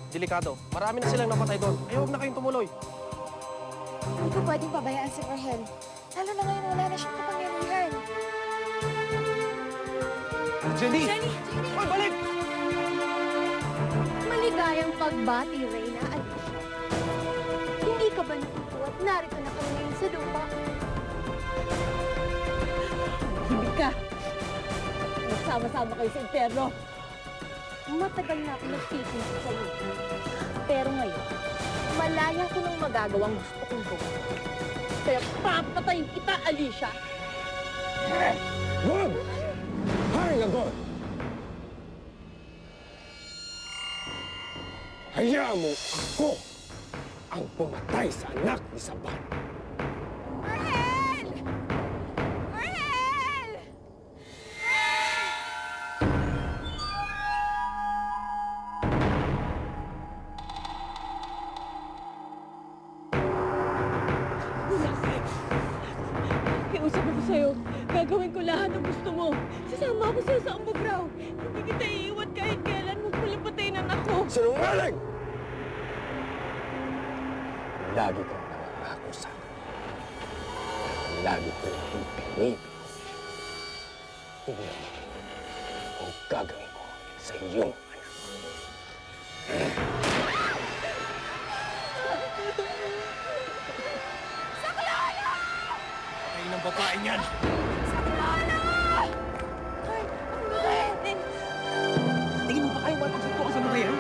Delikado. Marami na silang napatay doon. Ay, huwag na kayong tumuloy. Hindi ko pwedeng pabayaan si Rahel. Lalo na ngayon wala na siyang kapangyarihan. Jenny! Jenny! Hoy, balik! Maligayang pagbati, Reyna Alicia. Hindi ka ba natutuwa at narito na kami ngayon sa lupa? Hindi ka! Nagsama-sama kayo sa impyerno. Matagal na ako nagtitinsin sa'yo. Pero ngayon, malaya ko nang magagawang gusto kong gawin. Kaya papatayin kita, Alicia! Wag! Haring Agor! Hayaan mo ako ang pumatay sa anak ni Saban. Rahel! Rahel! Kiusap ako sa'yo. Gagawin ko lahat ng gusto mo. Sasama ako sa'yo sa Ambagraw. Hindi kita iiwan kahit kailan. Huwag mo lang patayin ang ako. Sinungaling! Lagi kang nangangako sa akin. Lagi ko yung pinipig. Tingnan mo ang gagawin ko sa iyong anak. Patay ng babae niyan! Tingin mo ba kayo mapagsunto ka sa mga yan?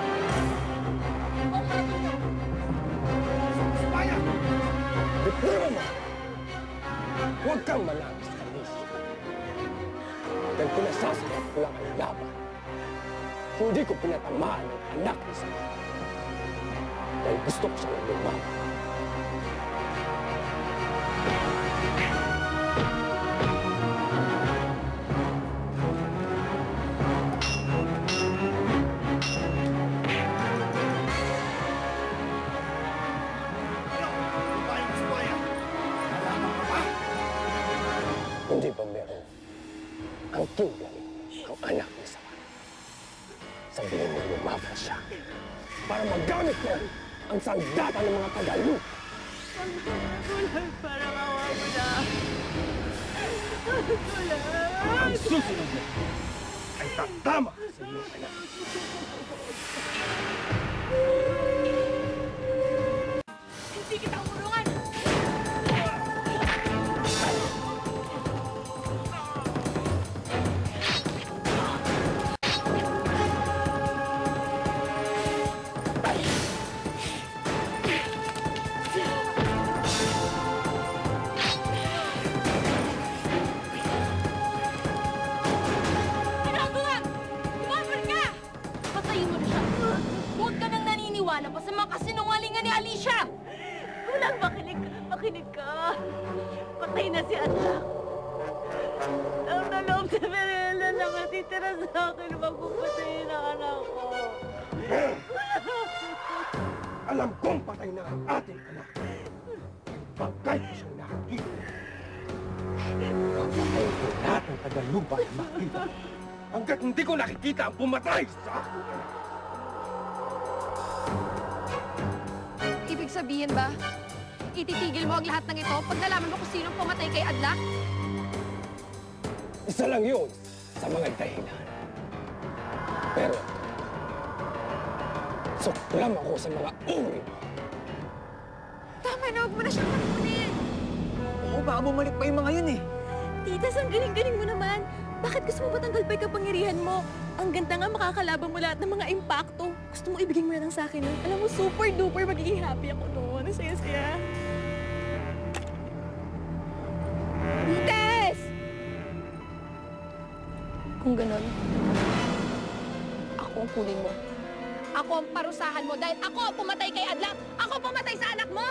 Spaya! Bitiwan mo! Huwag kang malapis, Alicia. Dahil pinasasarap ko lang ang laban. Hindi ko pinatamaan ang anak ni Saban. Dahil gusto ko siyang lumaban. Hindi ba meron ang Kimberly, ang anak ni Saban? Sabihin mo lumaban siya para magamit mo ang sandata ng mga Tagalog. Parang awa mo na. Ang susunod na ay tatama sa iyong anak. Hindi kita umurungan! Wala pa sa mga kasinungalingan ni Alicia! Walang makinig ka. Patay na si anak. Ang naloob sa Mirella lang at itira sa akin magpupatayin ang anak ko. Alam kong patay na ang ating anak. Pagkait ko siyang nakikita. Papatayin ko lahat ng Tagalupa na makita. Hanggat hindi ko nakikita ang pumatay sa aking anak. Ibig sabihin ba, ititigil mo ang lahat ng ito pag nalaman mo kung sinong pumatay kay Adlac? Isa lang yun sa mga dahilan. Pero, suklam ako sa mga uri mo. Tama na, huwag mo na siyang tapunin! Oo, baka bumalik pa yung mga yun eh. Titas, ang galing-galing mo naman. Bakit gusto mo ba tanggal pa yung kapangyarihan mo? Ang ganda nga makakalaban mo lahat ng mga impacto. Gusto mo ibigay mo na lang sa akin nun. Alam mo, super-duper magiging happy ako noon. Ang saya-saya. Titas! Kung ganon, ako ang kunin mo. Ako ang parusahan mo dahil ako ang pumatay kay Adlac. Ako pumatay sa anak mo!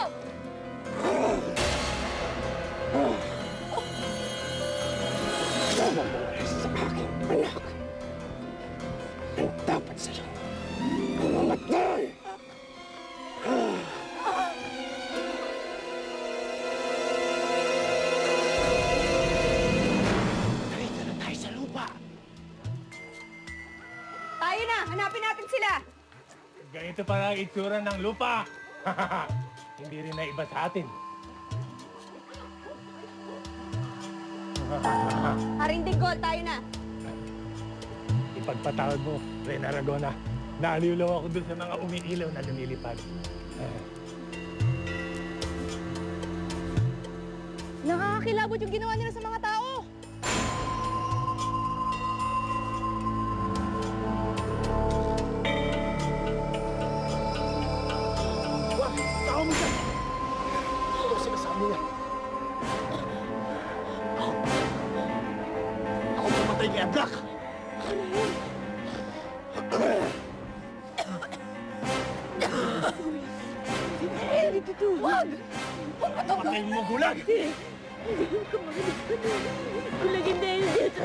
Tama mo sa aking anak. Ang dapat sa'yo, mamatay! Narito na tayo sa lupa. Ganito pala ang itsura ng lupa. Hindi rin na iba sa atin. Haring Digol, tayo na. Ipagpatawad mo, Ren Aragona. Naaliw lang ako doon sa mga umiilaw na lumilipad. Nakakakilabot yung ginawa nila sa mga tao. Wag! Tao mo siya! Ano sinasabi niya? Ako pumatay kay Adlak! Wag! Patayin mo, gulag! Kulagin dahil dito.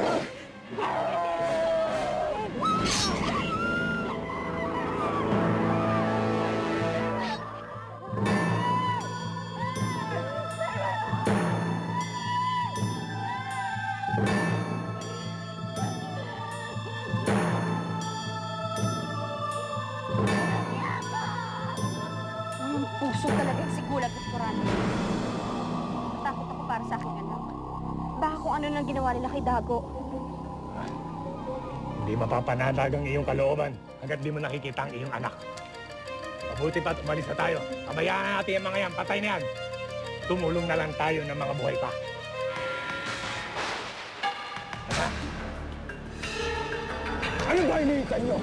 Ang puso talaga si Gulat at Kurani. Takot ako para sa aking anak. Baka kung ano nang ginawa nila kay Dago. Hindi mapapanatag ang iyong kalooban hanggat di mo nakikita ang iyong anak. Mabuti pa't umalis na tayo. Pabayaan natin yung mga yan. Patay na yan. Tumulong na lang tayo ng mga buhay pa. Ano ba hinihintay niyo?